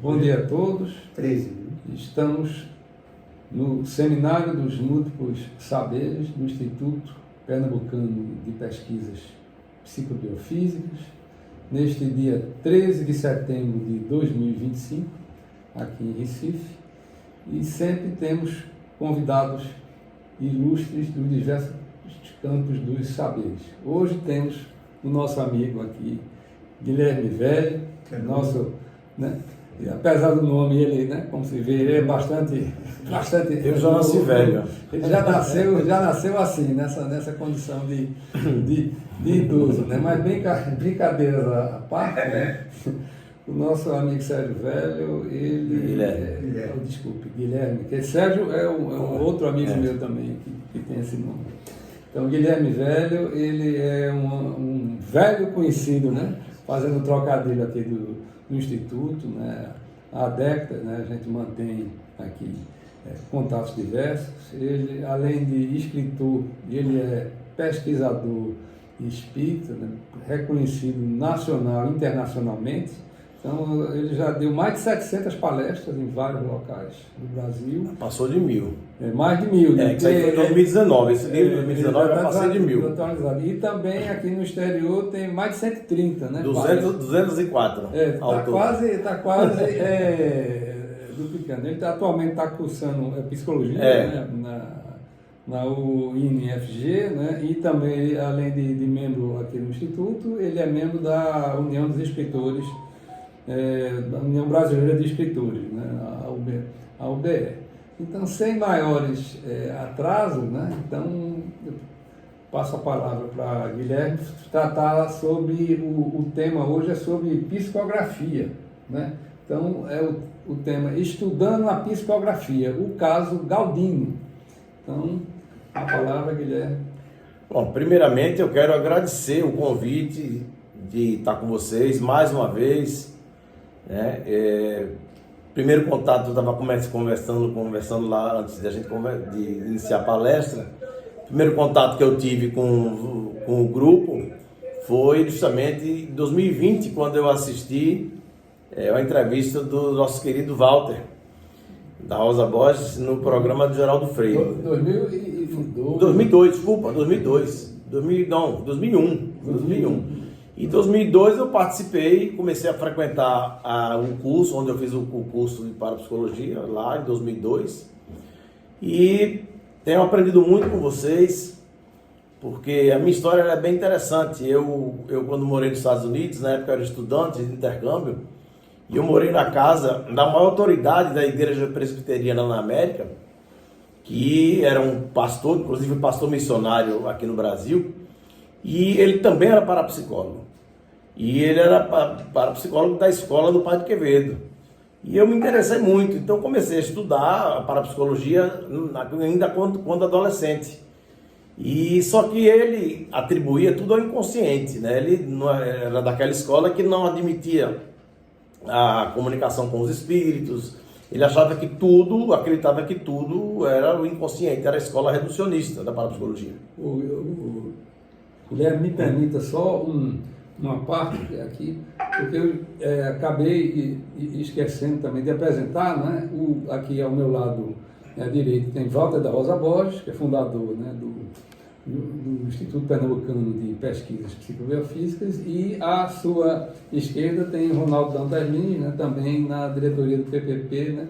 Bom dia a todos. 13. Estamos no Seminário dos Múltiplos Saberes do Instituto Pernambucano de Pesquisas Psicobiofísicas, neste dia 13 de setembro de 2025, aqui em Recife, e sempre temos convidados ilustres dos diversos campos dos saberes. Hoje temos o nosso amigo aqui, Guilherme Velho, nosso, né? E apesar do nome, ele, né, como se vê, ele é bastante. Eu já nasci velho. Ele já nasceu assim, nessa condição de idoso, né? Mas brincadeiras à parte, né? O nosso amigo Sérgio Velho, Guilherme, que Sérgio é um outro amigo meu também, que tem esse nome. Então, Guilherme Velho, ele é um velho conhecido, né? Fazendo trocadilho aqui do Instituto, né? Há décadas, né? A gente mantém aqui contatos diversos. Ele, além de escritor, ele é pesquisador espírita, né? Reconhecido nacional e internacionalmente. Então, ele já deu mais de 700 palestras em vários locais do Brasil. Passou de 1000. Mais de 1000. Né? Isso aí foi em 2019. Esse livro de 2019 já passei de 1000. E também aqui no exterior tem mais de 130, né? 204. Está quase duplicando. Ele atualmente está cursando psicologia, né? na UNFG, né? E também, além de membro aqui no Instituto, ele é membro da União dos Escritores, da União Brasileira de Escritores, né? A UBE. Então, sem maiores atrasos, né? Então, eu passo a palavra para Guilherme tratar sobre o tema hoje é sobre psicografia, né? Então, é o tema Estudando a Psicografia, o caso Galdino. Então, a palavra, Guilherme. Bom, primeiramente eu quero agradecer o convite de estar com vocês mais uma vez, né? Primeiro contato, eu estava conversando lá antes de a gente de iniciar a palestra. Primeiro contato que eu tive com o grupo foi justamente em 2020, quando eu assisti a entrevista do nosso querido Walter, da Rosa Borges, no programa do Geraldo Freire. 2002, desculpa, 2002. 2001. Em 2002 eu participei, comecei a frequentar um curso, onde eu fiz o curso de parapsicologia, lá em 2002. E tenho aprendido muito com vocês, porque a minha história é bem interessante. Eu quando morei nos Estados Unidos, na época eu era estudante de intercâmbio, e eu morei na casa da maior autoridade da igreja presbiteriana na América, que era um pastor, inclusive um pastor missionário aqui no Brasil, e ele também era parapsicólogo. E ele era parapsicólogo da escola do Padre Quevedo. E eu me interessei muito, então comecei a estudar a parapsicologia ainda quando adolescente. E só que ele atribuía tudo ao inconsciente, né? Ele não era daquela escola que não admitia a comunicação com os espíritos. Ele achava que acreditava que tudo era o inconsciente, era a escola reducionista da parapsicologia. Guilherme, me permita só uma parte aqui, porque eu acabei esquecendo também de apresentar, né? Aqui ao meu lado direito tem Walter da Rosa Borges, que é fundador, né, do Instituto Pernambucano de Pesquisas Psicobiofísicas, e à sua esquerda tem Ronaldo Danterlin, né, também na diretoria do PPP, né?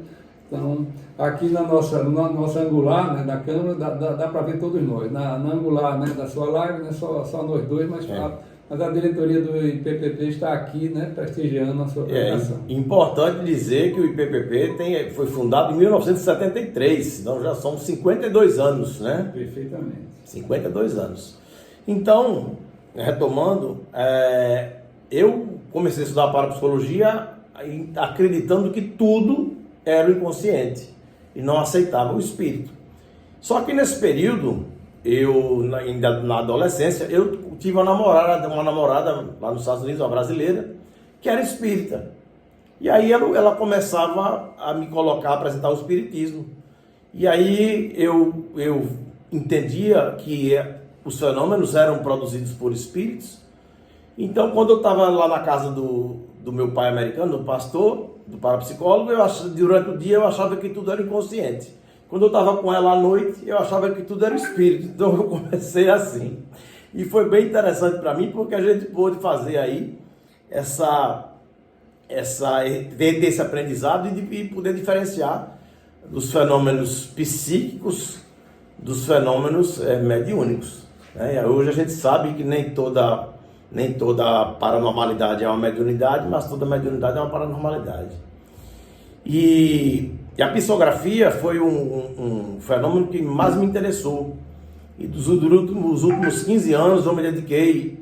Então, aqui na nossa angular, né, da câmera, dá para ver todos nós. Na angular, né, da sua live, né, só nós dois, mas a diretoria do IPPP está aqui, né, prestigiando a sua apresentação. É importante dizer que o IPPP foi fundado em 1973, então já são 52 anos, né? Perfeitamente. 52 anos. Então, retomando, eu comecei a estudar parapsicologia acreditando que tudo era o inconsciente e não aceitava o espírito. Só que nesse período, ainda na adolescência, eu tive uma namorada lá nos Estados Unidos, uma brasileira, que era espírita. E aí ela começava a me colocar, a apresentar o espiritismo. E aí eu entendia que os fenômenos eram produzidos por espíritos. Então, quando eu estava lá na casa do do meu pai americano, do pastor, do parapsicólogo, durante o dia eu achava que tudo era inconsciente. Quando eu estava com ela à noite, eu achava que tudo era espírito. Então eu comecei assim. E foi bem interessante para mim, porque a gente pôde fazer aí ter esse aprendizado e poder diferenciar dos fenômenos psíquicos dos fenômenos mediúnicos. Né? Hoje a gente sabe que nem toda paranormalidade é uma mediunidade, mas toda mediunidade é uma paranormalidade. E a psicografia foi um fenômeno que mais me interessou. E dos últimos 15 anos eu me dediquei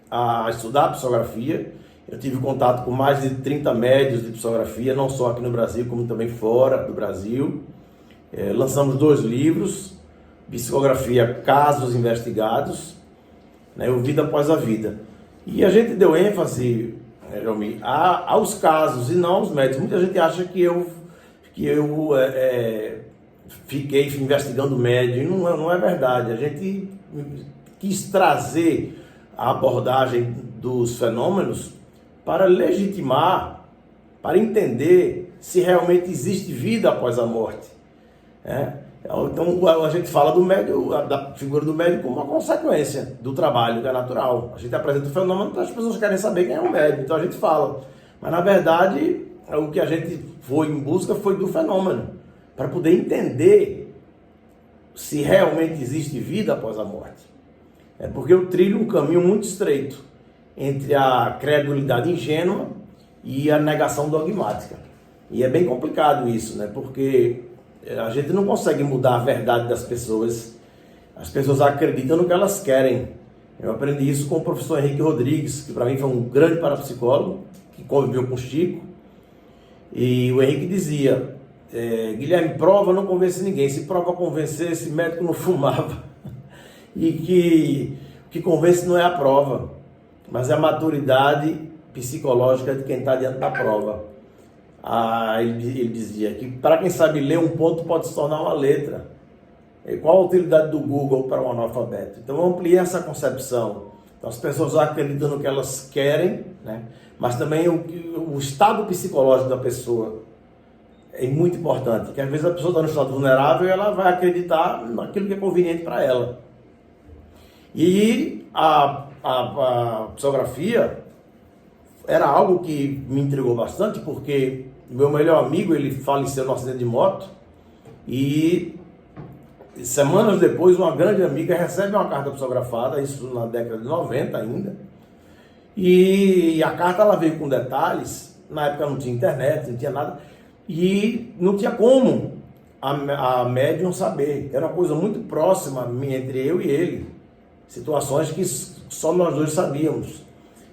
a estudar a psicografia. Eu tive contato com mais de 30 médiuns de psicografia, não só aqui no Brasil, como também fora do Brasil. Lançamos 2 livros, Psicografia Casos Investigados, né, o Vida Após a Vida. E a gente deu ênfase, Jomi, aos casos e não aos médiuns. Muita gente acha que eu fiquei investigando médium, e não é verdade. A gente quis trazer a abordagem dos fenômenos para legitimar, para entender se realmente existe vida após a morte. Então a gente fala do médium, da figura do médium como uma consequência do trabalho, que é natural. A gente apresenta o fenômeno para as pessoas querem saber quem é o médium, então a gente fala. Mas na verdade, o que a gente foi em busca foi do fenômeno, para poder entender se realmente existe vida após a morte. Porque eu trilho um caminho muito estreito entre a credulidade ingênua e a negação dogmática. E é bem complicado isso, né? Porque a gente não consegue mudar a verdade das pessoas. As pessoas acreditam no que elas querem. Eu aprendi isso com o professor Henrique Rodrigues, que para mim foi um grande parapsicólogo, que conviveu com o Chico. E o Henrique dizia, Guilherme, prova não convence ninguém. Se prova convencer, esse médico não fumava. E que o que convence não é a prova, mas é a maturidade psicológica de quem está diante da prova. Ele dizia que para quem sabe ler, um ponto pode se tornar uma letra. E qual a utilidade do Google para um analfabeto? Então eu ampliei essa concepção. Então as pessoas acreditam no que elas querem, né? Mas também o estado psicológico da pessoa é muito importante. Porque às vezes a pessoa está no estado vulnerável e ela vai acreditar naquilo que é conveniente para ela. E a psicografia era algo que me intrigou bastante, porque meu melhor amigo, ele faleceu num acidente de moto, e semanas depois uma grande amiga recebe uma carta psicografada, isso na década de 90 ainda, e a carta ela veio com detalhes. Na época não tinha internet, não tinha nada, e não tinha como a médium saber, era uma coisa muito próxima entre eu e ele, situações que só nós dois sabíamos.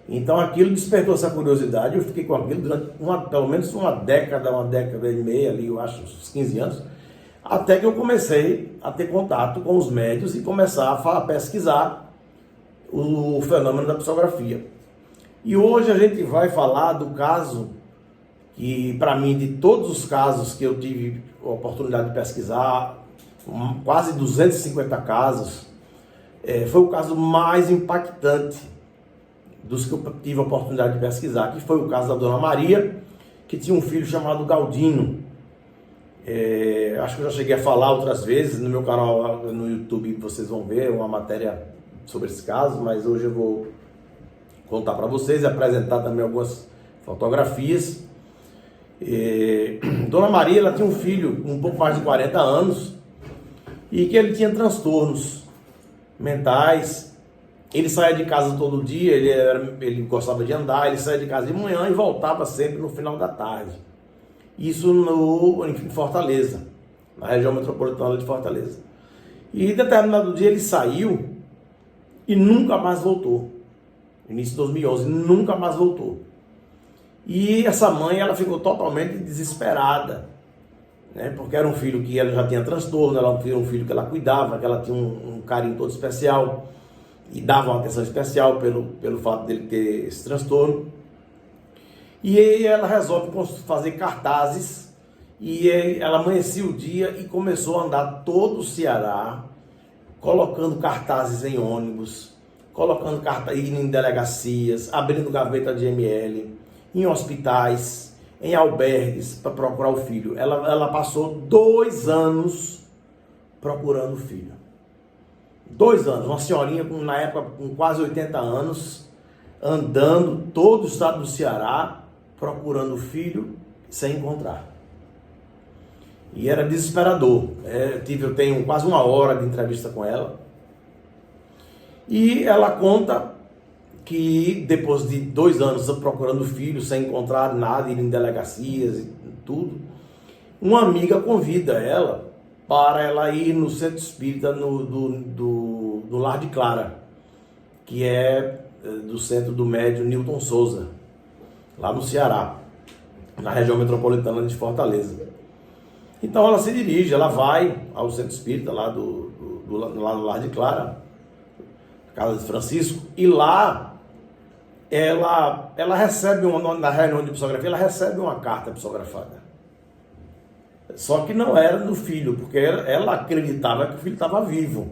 Então aquilo despertou essa curiosidade. Eu fiquei com aquilo durante pelo menos uma década e meia ali, eu acho, uns 15 anos, até que eu comecei a ter contato com os médiuns e começar a pesquisar o fenômeno da psicografia. E hoje a gente vai falar do caso que, para mim, de todos os casos que eu tive a oportunidade de pesquisar, quase 250 casos, foi o caso mais impactante dos que eu tive a oportunidade de pesquisar, que foi o caso da Dona Maria, que tinha um filho chamado Galdino. Acho que eu já cheguei a falar outras vezes, no meu canal no YouTube vocês vão ver uma matéria sobre esse caso, mas hoje eu vou contar para vocês e apresentar também algumas fotografias. Dona Maria, ela tinha um filho com um pouco mais de 40 anos e que ele tinha transtornos mentais. Ele saía de casa todo dia, ele gostava de andar, ele saía de casa de manhã e voltava sempre no final da tarde. Isso em Fortaleza, na região metropolitana de Fortaleza. E em determinado dia ele saiu e nunca mais voltou. Início de 2011, nunca mais voltou. E essa mãe, ela ficou totalmente desesperada, né? Porque era um filho que ela já tinha transtorno, era um filho que ela cuidava, que ela tinha um carinho todo especial e dava uma atenção especial pelo fato dele ter esse transtorno. E aí ela resolve fazer cartazes, e ela amanhecia o dia e começou a andar todo o Ceará, colocando cartazes em ônibus, colocando cartazes em delegacias, abrindo gaveta de ML, em hospitais, em albergues para procurar o filho. Ela passou 2 anos procurando o filho. 2 anos. Uma senhorinha, na época, com quase 80 anos, andando todo o estado do Ceará, procurando o filho, sem encontrar. E era desesperador. Eu tenho quase 1 hora de entrevista com ela. E ela conta que depois de 2 anos procurando o filho, sem encontrar nada, ir em delegacias e tudo, uma amiga convida ela para ela ir no centro espírita do Lar de Clara, que é do centro do médium Newton Souza, lá no Ceará, na região metropolitana de Fortaleza. Então ela se dirige, ela vai ao centro espírita lá lá no Lar de Clara, casa de Francisco, e lá ela recebe, na reunião de psicografia, ela recebe uma carta psicografada. Só que não era do filho, porque ela acreditava que o filho estava vivo.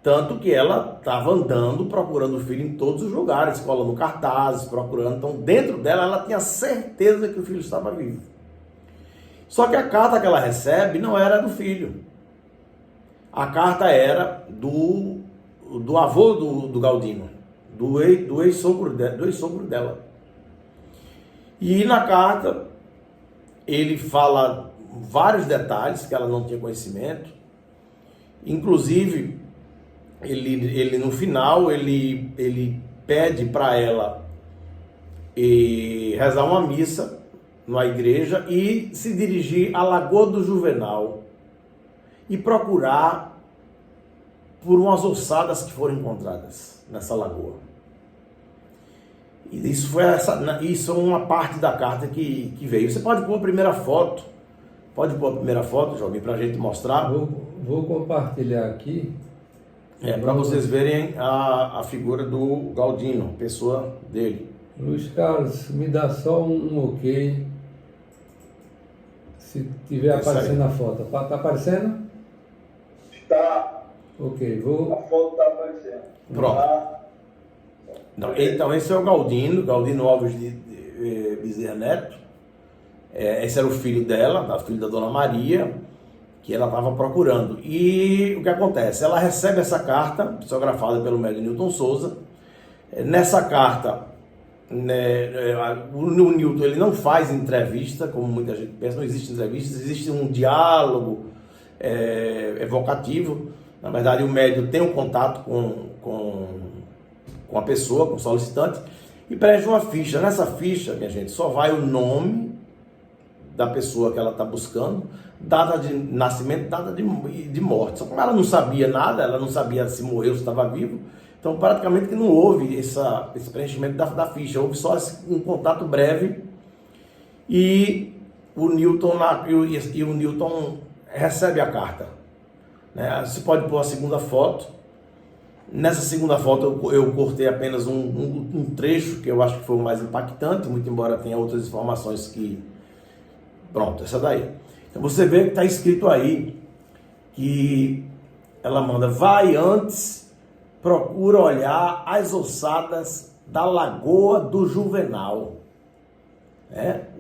Tanto que ela estava andando, procurando o filho em todos os lugares, colando cartazes, procurando. Então, dentro dela, ela tinha certeza que o filho estava vivo. Só que a carta que ela recebe não era do filho. A carta era do avô do Galdino, do ex-sogro dela. E na carta, ele fala vários detalhes que ela não tinha conhecimento. Inclusive, ele no final, ele pede para ela rezar uma missa na igreja e se dirigir à Lagoa do Juvenal e procurar por umas ossadas que foram encontradas nessa lagoa. E isso é uma parte da carta que veio. Você pode pôr a primeira foto. Jovem, para a gente mostrar. Vou compartilhar aqui. Para vocês verem a figura do Galdino, pessoa dele. Luiz Carlos, me dá só um ok. Se tiver aparecendo a foto. Está aparecendo? Está. Ok, A foto está aparecendo. Pronto. Então, esse é o Galdino Alves de Bezerra Neto. Esse era o filho dela, filho da Dona Maria, que ela estava procurando. E o que acontece? Ela recebe essa carta, psicografada pelo médium Newton Souza. Nessa carta, o Newton ele não faz entrevista, como muita gente pensa, não existe entrevista, existe um diálogo evocativo. Na verdade, o médium tem um contato com a pessoa, com o solicitante, e preenche uma ficha. Nessa ficha, minha gente, só vai o nome da pessoa que ela está buscando, data de nascimento, data de morte. Só que ela não sabia nada, ela não sabia se morreu, se estava vivo, então praticamente que não houve esse preenchimento da ficha, houve só um contato breve, e o Newton recebe a carta. Você pode pôr a segunda foto. Nessa segunda foto eu cortei apenas um trecho que eu acho que foi o mais impactante, muito embora tenha outras informações que... Pronto, essa daí. Então você vê que está escrito aí que ela manda: vai antes, procura olhar as ossadas da Lagoa do Juvenal.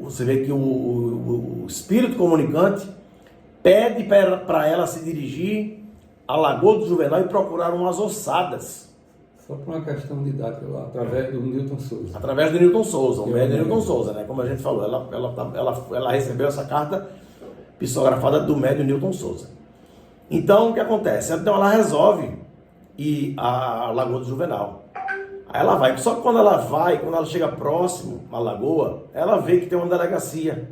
Você vê que o espírito comunicante pede para ela se dirigir à Lagoa do Juvenal e procurar umas ossadas. Só por uma questão didática, através do Newton Souza. Através do Newton Souza, o médium Newton Souza, né? Como a gente falou, ela recebeu essa carta psicografada do médium Newton Souza. Então, o que acontece? Então, ela resolve ir à Lagoa do Juvenal. Aí ela vai, só que quando ela chega próximo à lagoa, ela vê que tem uma delegacia.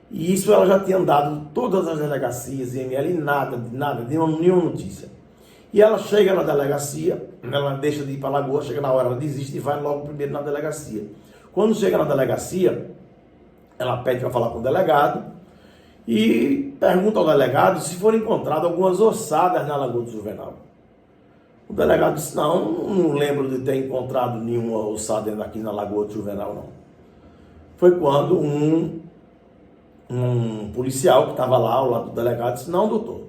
E isso ela já tinha andado todas as delegacias, IML, e nada, nenhuma notícia. E ela chega na delegacia, ela deixa de ir para a lagoa, chega na hora, ela desiste e vai logo primeiro na delegacia. Quando chega na delegacia, ela pede para falar com o delegado e pergunta ao delegado se foram encontradas algumas ossadas na Lagoa do Juvenal. O delegado disse: não lembro de ter encontrado nenhuma ossada aqui na Lagoa do Juvenal, não. Foi quando um policial que estava lá ao lado do delegado disse: não, doutor,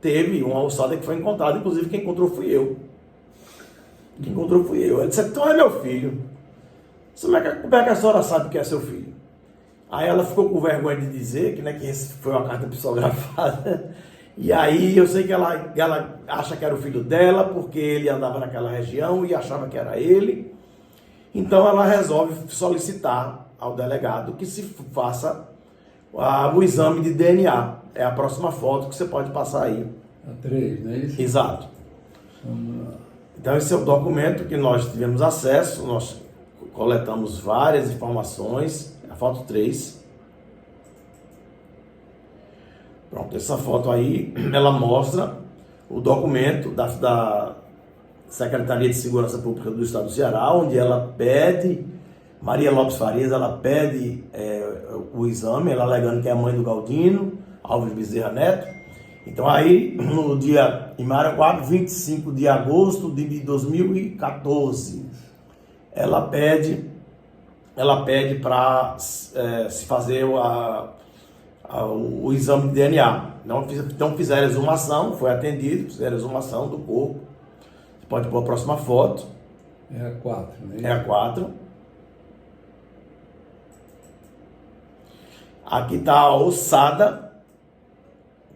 teve uma ossada que foi encontrada, inclusive quem encontrou fui eu. Ele disse: então é meu filho. como é que a senhora sabe que é seu filho? Aí ela ficou com vergonha de dizer que esse foi uma carta psicografada. E aí eu sei que ela acha que era o filho dela, porque ele andava naquela região e achava que era ele. Então ela resolve solicitar ao delegado que se faça o exame de DNA. É a próxima foto que você pode passar aí. A 3, não é isso? Exato. Vamos lá. Então esse é o documento que nós tivemos acesso, nós coletamos várias informações. A foto 3. Pronto, essa foto aí, ela mostra o documento da Secretaria de Segurança Pública do Estado do Ceará, onde ela pede, Maria Lopes Farias, ela pede o exame, ela alegando que é a mãe do Galdino Alves Bezerra Neto. Então aí, no dia, em Maranguape, 25 de agosto de 2014, ela pede para se fazer o exame de DNA. Não fizeram exumação, foi atendido, fizeram exumação do corpo. Você pode pôr a próxima foto. É a 4, né? É a 4. Aqui está a ossada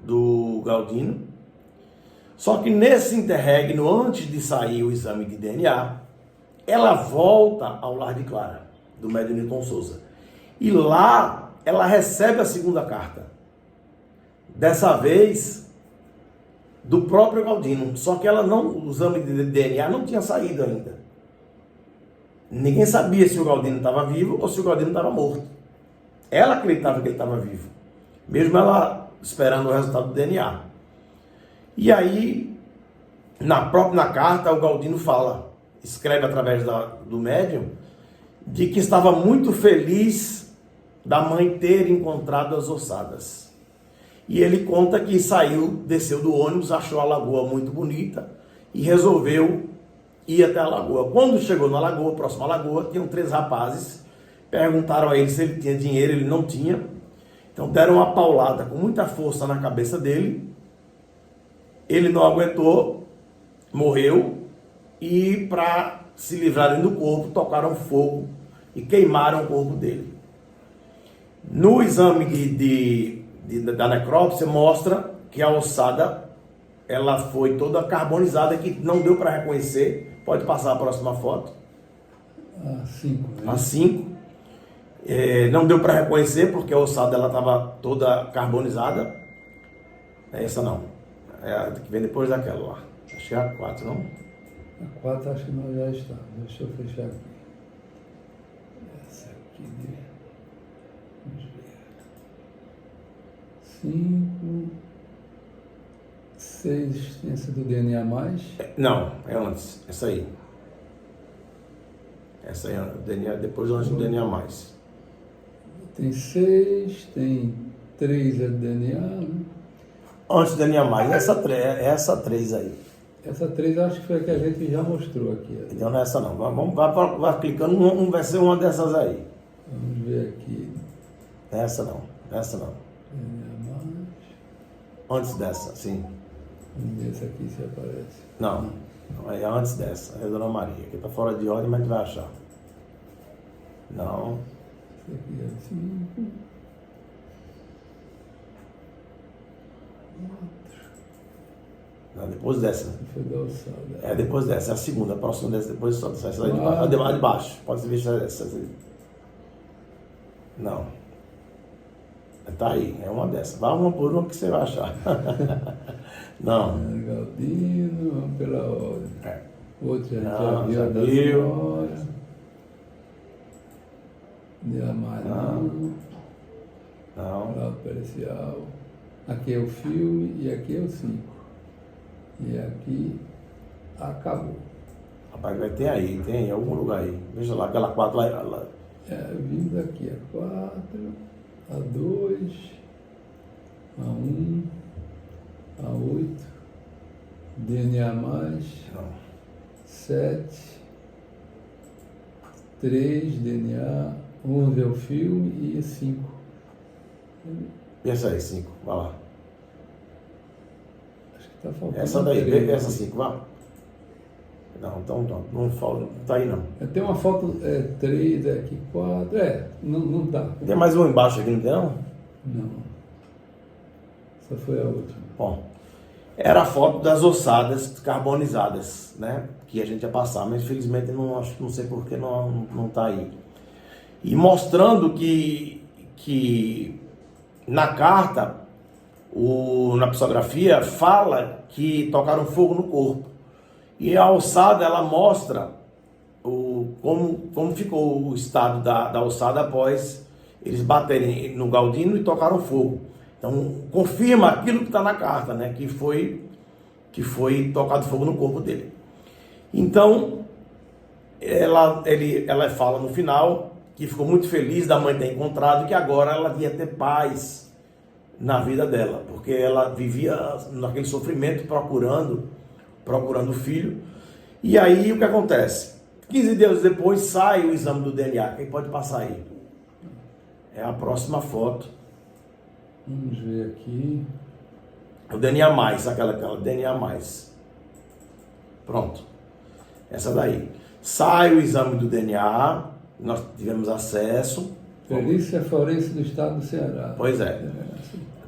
do Galdino. Só que nesse interregno, antes de sair o exame de DNA, ela volta ao lar de Clara, do médium Newton Souza. E lá ela recebe a segunda carta. Dessa vez, do próprio Galdino. Só que o exame de DNA não tinha saído ainda. Ninguém sabia se o Galdino estava vivo ou se o Galdino estava morto. Ela acreditava que ele estava vivo, mesmo ela esperando o resultado do DNA. E aí, na carta, o Galdino escreve através do médium, de que estava muito feliz da mãe ter encontrado as ossadas. E ele conta que desceu do ônibus, achou a lagoa muito bonita e resolveu ir até a lagoa. Quando chegou na lagoa, próxima à lagoa, tinham 3 rapazes, perguntaram a ele se ele tinha dinheiro, ele não tinha. Então deram uma paulada com muita força na cabeça dele, ele não aguentou, morreu, e para se livrarem do corpo, tocaram fogo e queimaram o corpo dele. No exame da necrópsia mostra que a ossada ela foi toda carbonizada, que não deu para reconhecer. Pode passar a próxima foto. A 5. Né? A 5. Não deu para reconhecer porque a ossada ela estava toda carbonizada. Essa não. É a que vem depois daquela lá. Acho que é a 4, não? A 4 acho que nós já estamos. Deixa eu fechar aqui. Essa aqui. Vamos ver. 5. 6, existência do DNA mais. Não, é antes. Essa aí. Essa aí é o DNA, depois antes do DNA mais. Tem 6, tem 3 é do DNA, né? Antes do DNA mais, essa 3 aí. Essa 3 eu acho que foi a que a gente já mostrou aqui. Então não é essa não. Vai clicando, vai ser uma dessas aí. Vamos ver aqui. Essa não. DNA mais. Antes dessa, sim. Vamos ver essa aqui se aparece. Não, é antes dessa. É a Dona Maria. Aqui tá fora de ordem, mas a gente vai achar. Não. Essa aqui é 5. 4. Não, depois dessa. Foi da ossada. É depois dessa. É a segunda. A próxima dessa. Depois só dessa. Essa aí de baixo. A de baixo. Pode ser vista essa. Não. Tá aí. É uma dessas. Vai uma por uma que você vai achar. Não. Galdino, vamos pela ordem. Outro a gente Não, já já viu, da viu. senhora. De Amarillo. Não. Grau pericial. Aqui é o filme e aqui é o 5. E aqui acabou. Rapaz, vai ter aí. Tem em algum lugar aí. Veja lá. Aquela 4 lá. Vindo aqui a 4, a 2, a 1, a 8, DNA mais, Não. 7, 3, DNA, 11 é o filme e 5. Pensa aí, 5. Vai lá. Acho que está faltando. Essa daí. 3. Essa 5. Vai. Não, então não falta, tá aí não. Tem uma foto 3, aqui 4, não tá. Tem mais um embaixo aqui, não tem não? Não. Essa foi a última. Bom, era a foto das ossadas carbonizadas, né? Que a gente ia passar, mas infelizmente não sei por que não tá aí. E mostrando que na carta, na psicografia, fala que tocaram fogo no corpo. E a ossada, ela mostra como ficou o estado da ossada após eles baterem no Galdino e tocaram fogo. Então, confirma aquilo que está na carta, né? Que foi tocado fogo no corpo dele. Então, ela fala no final que ficou muito feliz da mãe ter encontrado, que agora ela ia ter paz na vida dela, porque ela vivia naquele sofrimento procurando o filho. E aí o que acontece? 15 dias depois sai o exame do DNA. Quem pode passar aí? É a próxima foto. Vamos ver aqui. O DNA mais, aquela DNA mais. Pronto. Essa daí. Sai o exame do DNA, nós tivemos acesso. Perícia Forense do Estado do Ceará. Pois é.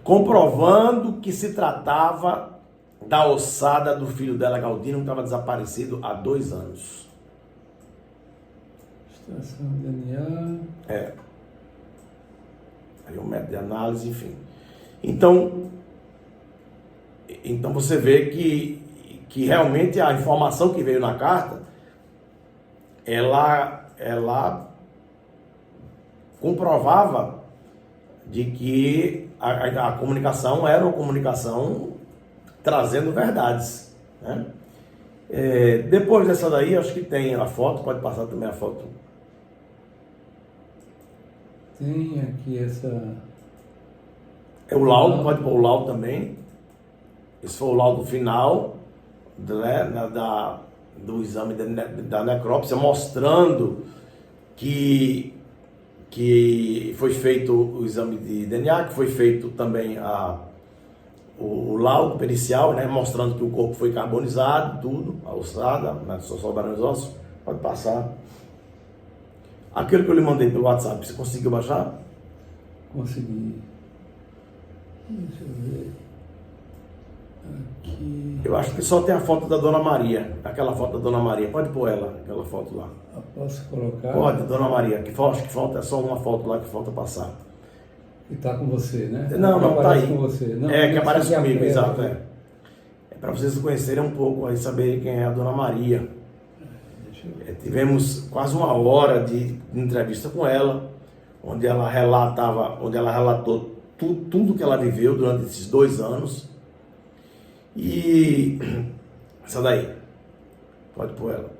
Comprovando que se tratava da ossada do filho dela, Galdino, que estava desaparecido há 2 anos. Extração de DNA. Aí o método de análise, enfim. Então você vê que realmente a informação que veio na carta, ela comprovava de que a comunicação era uma comunicação trazendo verdades, né? Depois dessa daí, acho que tem a foto, pode passar também a foto. Tem aqui essa... É o laudo, pode pôr o laudo também. Esse foi o laudo final do exame da necrópsia, mostrando que foi feito o exame de DNA, que foi feito também o laudo pericial, né, mostrando que o corpo foi carbonizado, tudo, a ossada, né, só sobraram os ossos. Pode passar. Aquilo que eu lhe mandei pelo WhatsApp, você conseguiu baixar? Consegui. Deixa eu ver. Aqui. Eu acho que só tem a foto da Dona Maria, aquela foto da Dona Maria. Pode pôr ela, aquela foto lá. Posso colocar? Pode, Dona Maria. Acho que falta, é só uma foto lá que falta passar. Que está com você, né? Não, tá aí. Com você. Não, que aparece comigo, é, exato. É para vocês conhecerem um pouco, aí saberem quem é a Dona Maria. Tivemos quase 1 hora de entrevista com ela, onde ela relatou tudo que ela viveu durante esses 2 anos. E essa daí, pode pôr ela.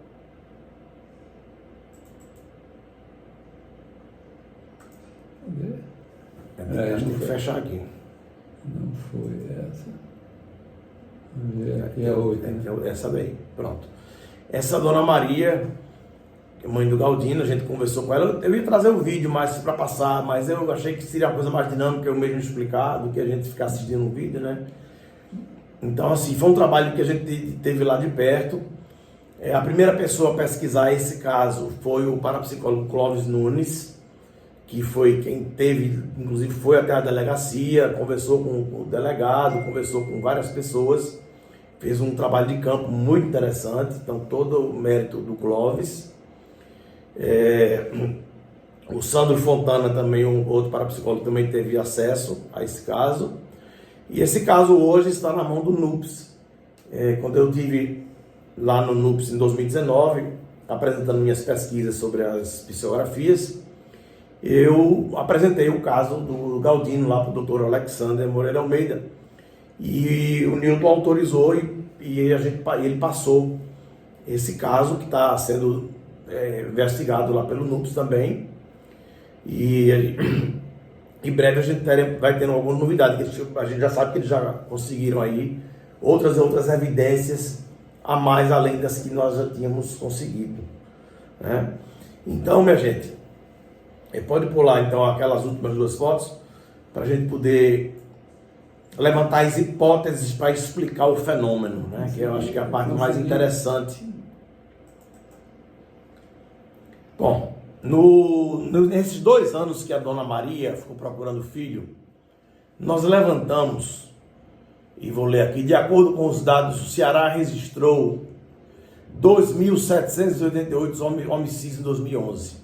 Acho que tem que fechar aqui. Não foi essa. Vamos ver aqui a outra. Essa daí, pronto. Essa Dona Maria, mãe do Galdino, a gente conversou com ela. Eu ia trazer um vídeo mais para passar, mas eu achei que seria uma coisa mais dinâmica eu mesmo explicar do que a gente ficar assistindo um vídeo, né? Então, assim, foi um trabalho que a gente teve lá de perto. A primeira pessoa a pesquisar esse caso foi o parapsicólogo Clóvis Nunes, que foi quem teve, inclusive foi até a delegacia, conversou com o delegado, conversou com várias pessoas, fez um trabalho de campo muito interessante. Então, todo o mérito do Clóvis. O Sandro Fontana também, um outro parapsicólogo, também teve acesso a esse caso. E esse caso hoje está na mão do NUPS. Quando eu estive lá no NUPS em 2019, apresentando minhas pesquisas sobre as psicografias, eu apresentei o caso do Galdino lá para o Dr. Alexander Moreira Almeida. E o Newton autorizou e ele passou esse caso que está sendo investigado lá pelo NUPS também. E em breve a gente vai ter alguma novidade, que a gente já sabe que eles já conseguiram aí outras evidências a mais além das que nós já tínhamos conseguido, né? Então, minha gente, pode pular então aquelas últimas 2 fotos para a gente poder levantar as hipóteses para explicar o fenômeno, né? Que eu acho que é a parte mais interessante Bom, nesses 2 anos que a dona Maria ficou procurando filho, nós levantamos, e vou ler aqui, de acordo com os dados, o Ceará registrou 2.788 homicídios em 2011.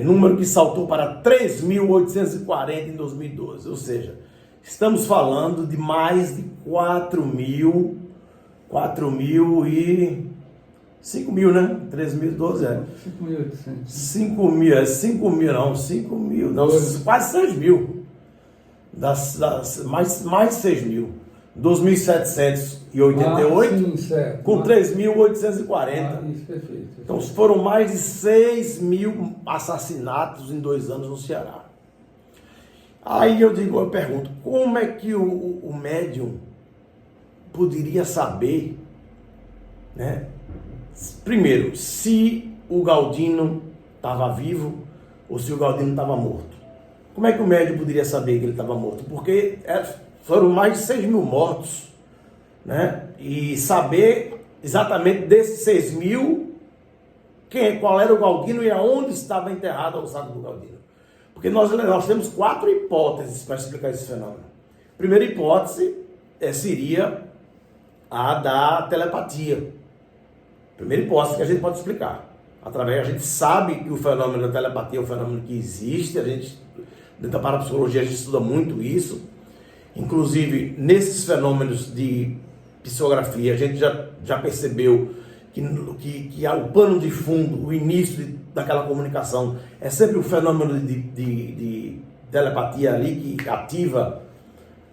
Número que saltou para 3.840 em 2012. Ou seja, estamos falando de mais de 5 mil, né? 3.012, 5.800. 5 mil, não, quase 6 mil. Mais de 6 mil. 2.788 certo. com 3.840. Isso, perfeito. Então foram mais de 6 mil assassinatos em 2 anos no Ceará. Aí eu pergunto, como é que o médium poderia saber, né? Primeiro, se o Galdino estava vivo ou se o Galdino estava morto. Como é que o médium poderia saber que ele estava morto? Porque foram mais de 6 mil mortos, né? E saber exatamente desses 6 mil, qual era o Galdino e aonde estava enterrado a ossada do Galdino. Porque nós temos 4 hipóteses para explicar esse fenômeno. A primeira hipótese seria a da telepatia. Primeira hipótese que a gente pode explicar. A gente sabe que o fenômeno da telepatia é um fenômeno que existe, dentro da parapsicologia a gente estuda muito isso. Inclusive, nesses fenômenos de psicografia, a gente já percebeu que o pano de fundo, o início daquela comunicação, é sempre um fenômeno de telepatia ali que ativa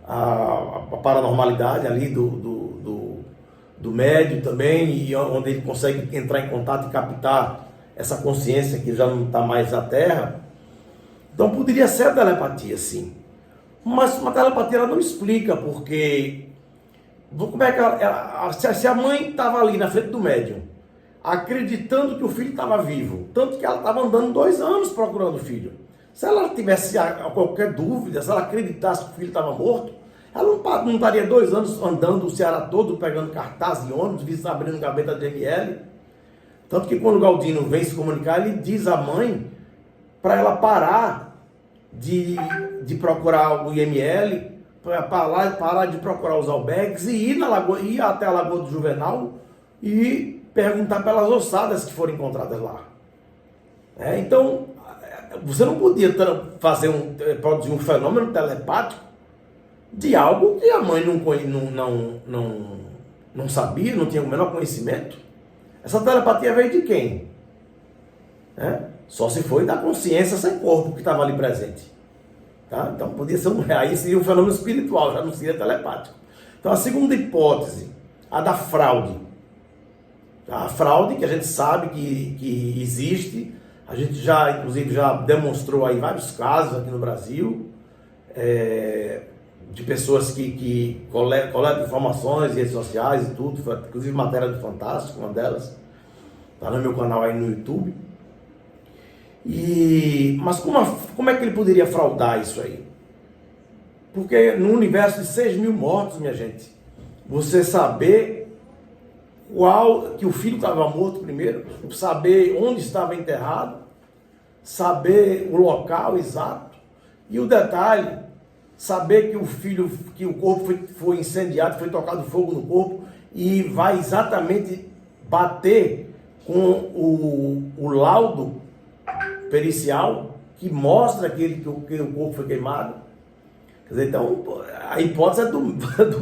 a paranormalidade ali do médium também, e onde ele consegue entrar em contato e captar essa consciência que já não está mais na Terra. Então poderia ser a telepatia, sim. Mas uma telepatia ela não explica, porque como é que se a mãe estava ali na frente do médium, acreditando que o filho estava vivo, tanto que ela estava andando 2 anos procurando o filho. Se ela tivesse qualquer dúvida, se ela acreditasse que o filho estava morto, ela não estaria 2 anos andando o Ceará todo, pegando cartaz de ônibus, abrindo gaveta de ML. Tanto que quando o Galdino vem se comunicar, ele diz à mãe para ela parar de procurar o IML, parar de procurar os albergues e ir até a Lagoa do Juvenal e perguntar pelas ossadas que foram encontradas lá. Então, você não podia produzir um fenômeno telepático de algo que a mãe não sabia, não tinha o menor conhecimento. Essa telepatia veio de quem? Só se foi da consciência sem corpo que estava ali presente. Tá? Então podia ser aí seria um fenômeno espiritual, já não seria telepático. Então a segunda hipótese, a da fraude. A fraude que a gente sabe que existe, a gente inclusive já demonstrou aí vários casos aqui no Brasil, de pessoas que coletam informações, redes sociais e tudo, inclusive matéria do Fantástico, uma delas, está no meu canal aí no YouTube. Mas como é que ele poderia fraudar isso aí? Porque no universo de 6 mil mortos, minha gente, você saber que o filho estava morto primeiro, saber onde estava enterrado, saber o local exato, e o detalhe, saber que o corpo foi incendiado, foi tocado fogo no corpo, e vai exatamente bater com o laudo pericial que mostra que o corpo foi queimado. Quer dizer, então a hipótese é do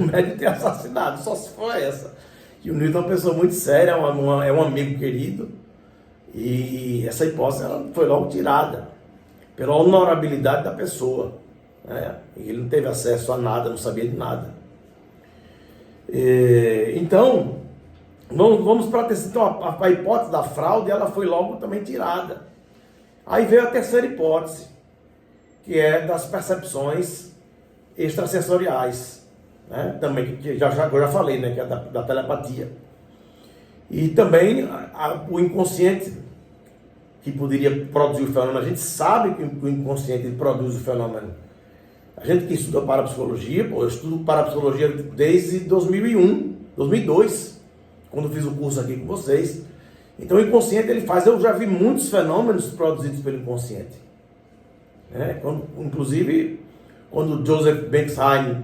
médium ter assassinado, só se for essa. E o Newton é uma pessoa muito séria, é um amigo querido, e essa hipótese ela foi logo tirada pela honorabilidade da pessoa. Ele não teve acesso a nada, não sabia de nada. Então, vamos para a terceira. Então, a hipótese da fraude ela foi logo também tirada. Aí veio a terceira hipótese, que é das percepções extrasensoriais, né? Também, que eu já falei, né? Que é da telepatia. E também o inconsciente, que poderia produzir o fenômeno. A gente sabe que o inconsciente produz o fenômeno. A gente que estuda parapsicologia, eu estudo parapsicologia desde 2002, quando fiz o curso aqui com vocês. Então o inconsciente ele faz, eu já vi muitos fenômenos produzidos pelo inconsciente. Inclusive, quando Joseph Bensheim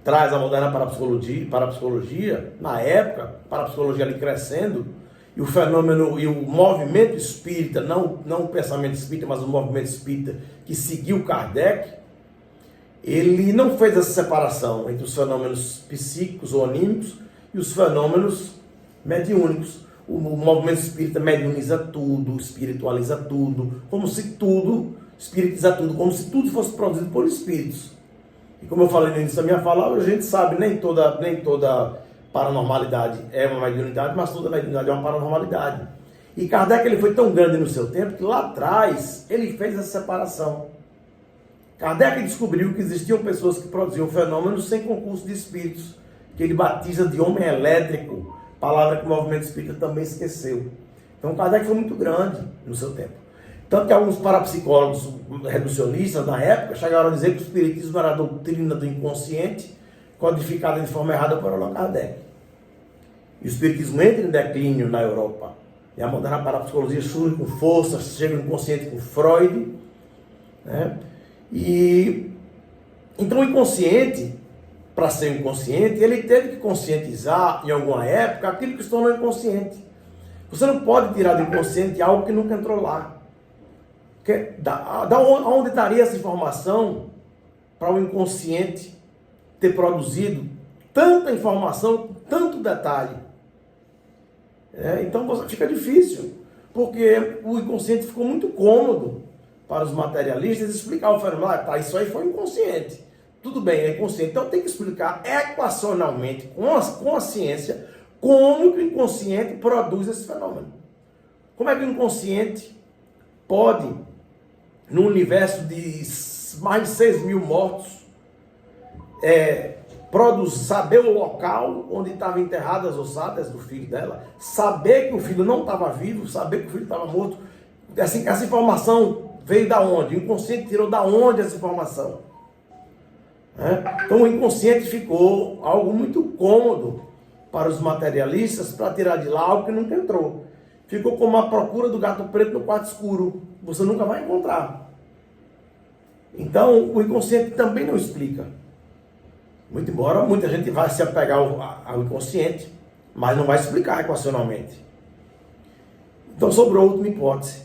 traz a moderna parapsicologia, na época, a parapsicologia ali crescendo, e o fenômeno e o movimento espírita, não o pensamento espírita, mas o movimento espírita que seguiu Kardec, ele não fez essa separação entre os fenômenos psíquicos ou anímicos e os fenômenos mediúnicos. O movimento espírita mediuniza tudo, espiritualiza tudo, espiritizar tudo, como se tudo fosse produzido por espíritos. E como eu falei no início da minha fala, a gente sabe, nem toda paranormalidade é uma mediunidade, mas toda mediunidade é uma paranormalidade. E Kardec ele foi tão grande no seu tempo que lá atrás ele fez essa separação. Kardec descobriu que existiam pessoas que produziam fenômenos sem concurso de espíritos, que ele batiza de homem elétrico, palavra que o movimento espírita também esqueceu. Então Kardec foi muito grande no seu tempo. Tanto que alguns parapsicólogos reducionistas na época chegaram a dizer que o espiritismo era a doutrina do inconsciente codificada de forma errada por Allan Kardec. E o espiritismo entra em declínio na Europa. E a moderna parapsicologia surge com força, chega no inconsciente com Freud. E então o inconsciente, para ser inconsciente, ele teve que conscientizar em alguma época aquilo que se tornou inconsciente. Você não pode tirar do inconsciente algo que nunca entrou lá. Onde estaria essa informação para o inconsciente ter produzido tanta informação, tanto detalhe? Então fica difícil, porque o inconsciente ficou muito cômodo para os materialistas explicar o fenômeno. Isso aí foi inconsciente. Tudo bem, é inconsciente. Então tem que explicar equacionalmente, com a ciência, como que o inconsciente produz esse fenômeno. Como é que o inconsciente pode, no universo de mais de 6 mil mortos, saber o local onde estavam enterradas as ossadas do filho dela, saber que o filho não estava vivo, saber que o filho estava morto. Assim, essa informação veio da onde? O inconsciente tirou da onde essa informação? Então o inconsciente ficou algo muito cômodo para os materialistas para tirar de lá algo que nunca entrou. Ficou como a procura do gato preto no quarto escuro. Você nunca vai encontrar. Então o inconsciente também não explica. Muito embora muita gente vai se apegar ao inconsciente, mas não vai explicar equacionalmente. Então sobrou a última hipótese.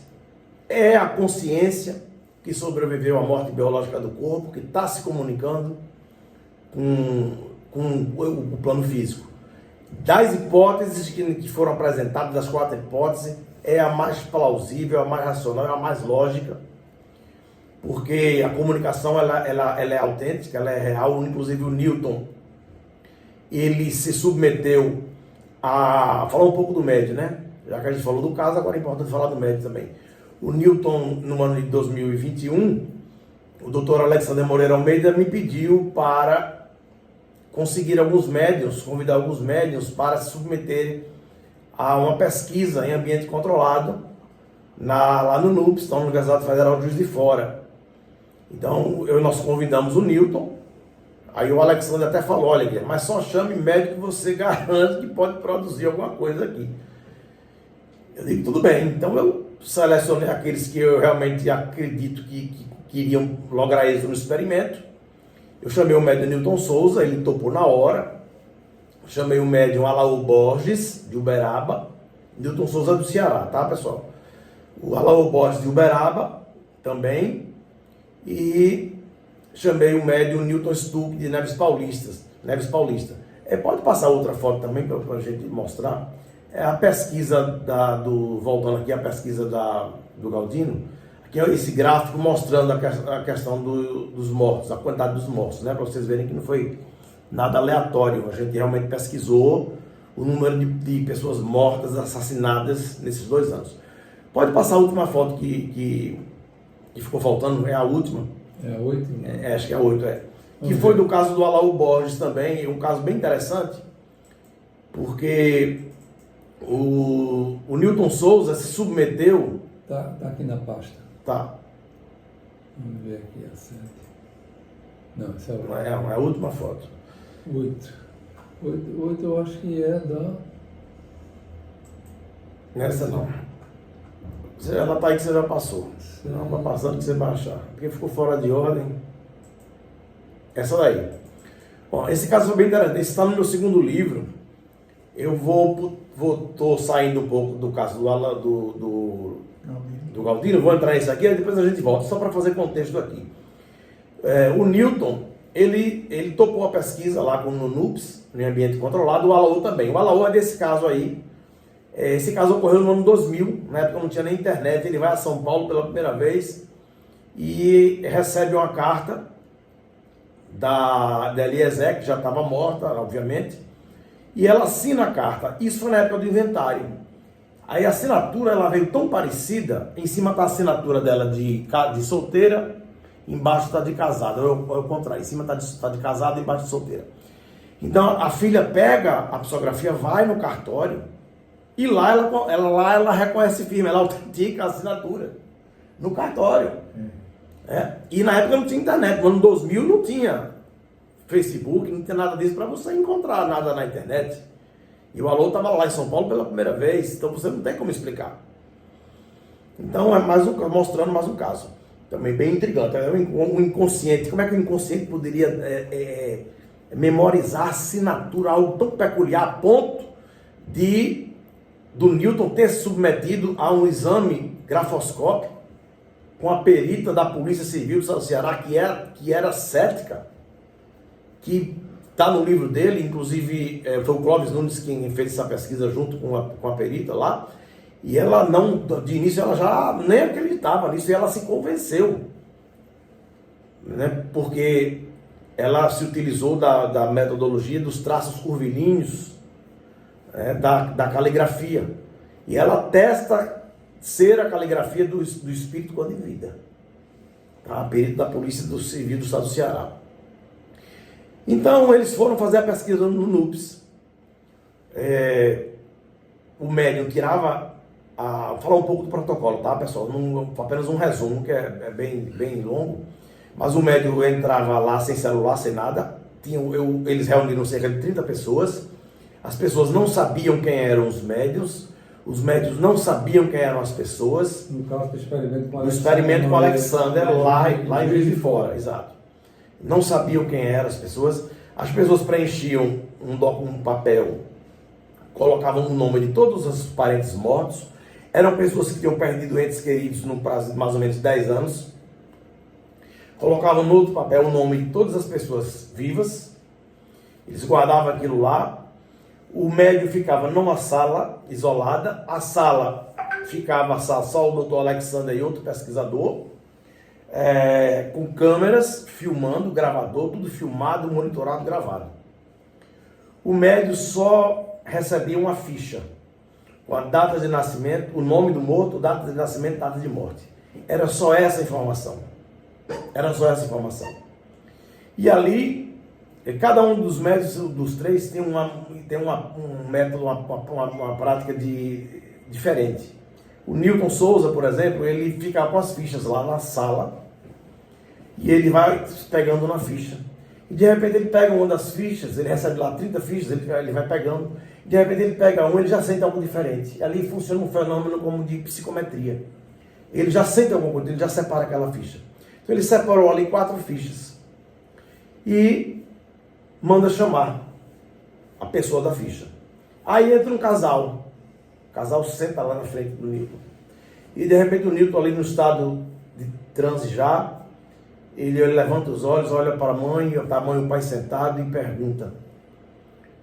É a consciência que sobreviveu à morte biológica do corpo, que está se comunicando com o plano físico. Das hipóteses que foram apresentadas, das 4 hipóteses, é a mais plausível, a mais racional, é a mais lógica, porque a comunicação ela é autêntica, ela é real. Inclusive o Newton, ele se submeteu a falar um pouco do médium, né? Já que a gente falou do caso, agora é importante falar do médium também. O Newton, no ano de 2021, o Dr. Alexandre Moreira Almeida me pediu para conseguir alguns médiuns, convidar alguns médiuns para se submeterem a uma pesquisa em ambiente controlado lá no NUPS, na Universidade Federal de Juiz de Fora. Então, nós convidamos o Newton, aí o Alexandre até falou, olha, mas só chame médico que você garante que pode produzir alguma coisa aqui. Eu digo, tudo bem. Então eu selecionei aqueles que eu realmente acredito que iriam lograr êxito no experimento. Eu chamei o médium Newton Souza, ele topou na hora. Chamei o médium Alaú Borges, de Uberaba. Newton Souza do Ceará, tá, pessoal? O Alaú Borges de Uberaba também. E chamei o médium Newton Stuck de Neves Paulista. Pode passar outra foto também para a gente mostrar. É a pesquisa voltando aqui, a pesquisa do Galdino, aqui é esse gráfico mostrando a questão dos mortos, a quantidade dos mortos, né? Para vocês verem que não foi nada aleatório, a gente realmente pesquisou o número de pessoas mortas, assassinadas nesses 2 anos. Pode passar a última foto que ficou faltando, é a última. É a 8? Né? Acho que é a 8, Que foi do caso do Alaú Borges também, um caso bem interessante, porque o Newton Souza se submeteu... Tá aqui na pasta. Tá. Vamos ver aqui a 7. Não, essa é a última foto. 8 eu acho que é da... Nessa não. Você já tá aí que você já passou. Sim. Não, vai passando que você vai achar. Porque ficou fora de ordem. Essa daí. Bom, esse caso foi bem interessante. Esse está no meu segundo livro. Eu tô saindo um pouco do caso do Galdino, vou entrar nesse aqui, aí depois a gente volta, só para fazer contexto aqui. O Newton, ele topou a pesquisa lá com o NUNUPS, em ambiente controlado, o Alaô também. O Alaô é desse caso aí. Esse caso ocorreu no ano 2000, na época não tinha nem internet. Ele vai a São Paulo pela primeira vez e recebe uma carta da Eliezer, que já estava morta, obviamente, e ela assina a carta. Isso foi na época do inventário. Aí a assinatura ela veio tão parecida, em cima está a assinatura dela de solteira, embaixo está de casada, ou o contrário, em cima está de casada, embaixo de solteira. Então a filha pega a psicografia, vai no cartório, e lá ela reconhece firme, ela autentica a assinatura no cartório. E na época não tinha internet, no ano 2000 não tinha Facebook, não tinha nada disso para você encontrar nada na internet. E o Alô estava lá em São Paulo pela primeira vez, então você não tem como explicar. Então mostrando mais um caso. Também bem intrigante. O inconsciente, como é que o inconsciente poderia memorizar a assinatura, algo tão peculiar, a ponto do Newton ter se submetido a um exame grafoscópico com a perita da Polícia Civil do Estado do Ceará, que era cética, que está no livro dele, inclusive foi o Clóvis Nunes quem fez essa pesquisa junto com a perita lá, e ela não, de início ela já nem acreditava nisso, e ela se convenceu, né? Porque ela se utilizou da metodologia dos traços curvilíneos, da caligrafia, e ela testa ser a caligrafia do espírito quando em vida. Tá? A perito da Polícia Civil do Estado do Ceará. Então eles foram fazer a pesquisa no NUPS. O médium tirava, vou falar um pouco do protocolo, tá, pessoal? Apenas um resumo, que é bem longo. Mas o médium entrava lá sem celular, sem nada. Eles reuniram cerca de 30 pessoas. As pessoas não sabiam quem eram os médiuns não sabiam quem eram as pessoas. No caso do experimento com Alexander, lá em Juiz de Fora, exato. Não sabiam quem eram as pessoas preenchiam um papel, colocavam o nome de todos os parentes mortos, eram pessoas que tinham perdido entes queridos no prazo de mais ou menos 10 anos, colocavam no outro papel o nome de todas as pessoas vivas, eles guardavam aquilo lá. O médium ficava numa sala isolada, a sala ficava só o doutor Alexander e outro pesquisador, com câmeras, filmando, gravador, tudo filmado, monitorado, gravado. O médium só recebia uma ficha, com a data de nascimento, o nome do morto, data de nascimento, data de morte. Era só essa informação. E ali, cada um dos médios dos três tem um método, uma prática diferente. O Newton Souza, por exemplo, ele fica com as fichas lá na sala e ele vai pegando na ficha. E de repente ele pega uma das fichas, ele recebe lá 30 fichas, ele vai pegando, e de repente ele pega uma, ele já sente algo diferente. E ali funciona um fenômeno como de psicometria. Ele já sente alguma coisa, ele já separa aquela ficha. Então ele separou ali 4 fichas e manda chamar a pessoa da ficha. Aí entra um casal. O casal senta lá na frente do Newton. E de repente o Newton ali no estado de transe já, ele levanta os olhos, olha para a mãe e o pai sentado e pergunta: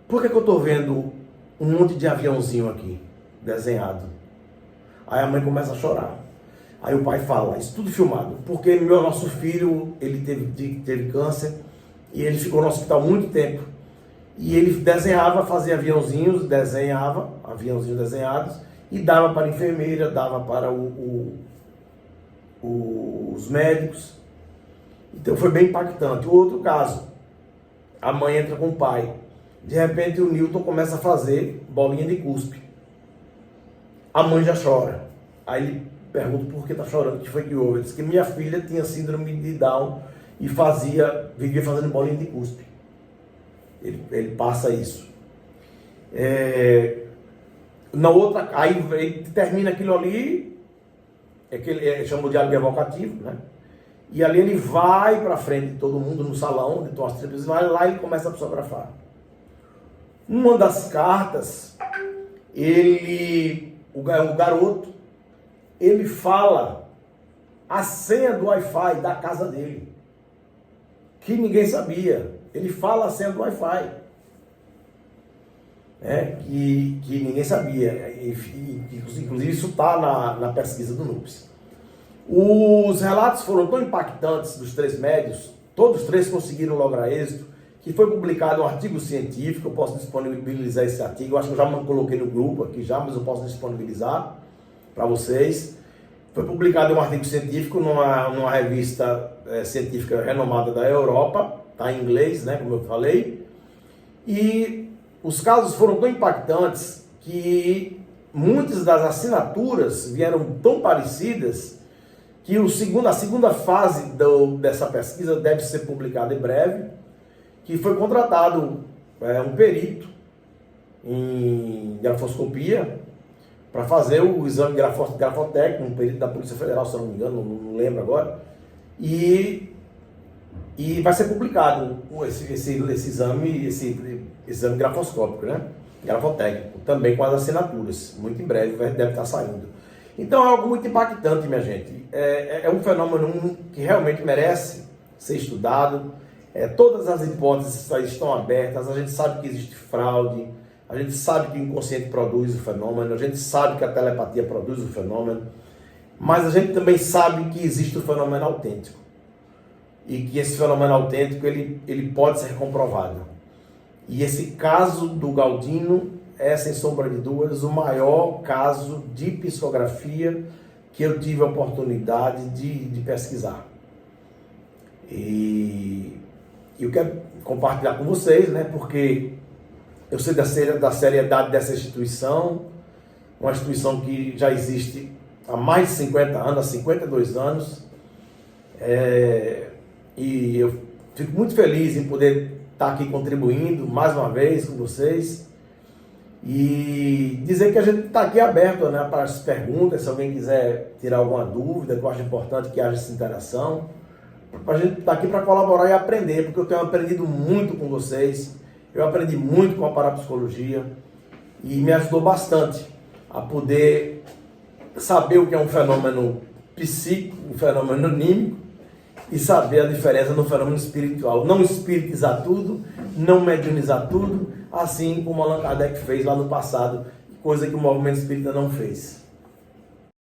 por que eu estou vendo um monte de aviãozinho aqui, desenhado? Aí a mãe começa a chorar. Aí o pai fala, isso tudo filmado, porque nosso filho, ele teve câncer e ele ficou no hospital muito tempo. E ele fazia aviãozinhos desenhados e dava para a enfermeira, dava para os médicos. Então foi bem impactante. O outro caso, a mãe entra com o pai. De repente o Newton começa a fazer bolinha de cuspe. A mãe já chora. Aí ele pergunta por que está chorando, o que foi que houve? Ele disse que minha filha tinha síndrome de Down e vivia fazendo bolinha de cuspe. Ele passa isso. Na outra, aí termina aquilo ali, chama o diálogo evocativo, né? E ali ele vai para frente de todo mundo no salão, onde estão as tribos, e lá ele começa a psicografar. Uma das cartas, o garoto, ele fala a senha do Wi-Fi da casa dele, que ninguém sabia. Ele fala a senha do Wi-Fi, que ninguém sabia. Inclusive isso está na pesquisa do NUPES. Os relatos foram tão impactantes dos 3 médios, todos os 3 conseguiram lograr êxito, que foi publicado um artigo científico. Eu posso disponibilizar esse artigo, eu acho que eu já coloquei no grupo aqui já, mas eu posso disponibilizar para vocês. Foi publicado um artigo científico numa revista científica renomada da Europa, está em inglês, né, como eu falei, e os casos foram tão impactantes que muitas das assinaturas vieram tão parecidas que a segunda fase dessa pesquisa deve ser publicada em breve, que foi contratado um perito em grafoscopia para fazer o exame grafotécnico, um perito da Polícia Federal, se eu não me engano, não lembro agora, e vai ser publicado esse exame grafoscópico, né? Grafotécnico, também com as assinaturas, muito em breve deve estar saindo. Então é algo muito impactante, minha gente. É um fenômeno que realmente merece ser estudado. Todas as hipóteses estão abertas. A gente sabe que existe fraude, a gente sabe que o inconsciente produz o fenômeno, a gente sabe que a telepatia produz o fenômeno, mas a gente também sabe que existe o fenômeno autêntico e que esse fenômeno autêntico ele pode ser comprovado. E esse caso do Galdino é, sem sombra de dúvidas, o maior caso de psicografia que eu tive a oportunidade de pesquisar. E eu quero compartilhar com vocês, né, porque eu sei da seriedade dessa instituição, uma instituição que já existe há mais de 50 anos, há 52 anos, e eu fico muito feliz em poder estar aqui contribuindo mais uma vez com vocês e dizer que a gente está aqui aberto, né, para as perguntas, se alguém quiser tirar alguma dúvida, que eu acho importante que haja essa interação, a gente está aqui para colaborar e aprender, porque eu tenho aprendido muito com vocês, eu aprendi muito com a parapsicologia e me ajudou bastante a poder saber o que é um fenômeno psíquico, um fenômeno anímico, e saber a diferença no fenômeno espiritual. Não espiritizar tudo, não mediunizar tudo, assim como Allan Kardec fez lá no passado, coisa que o movimento espírita não fez.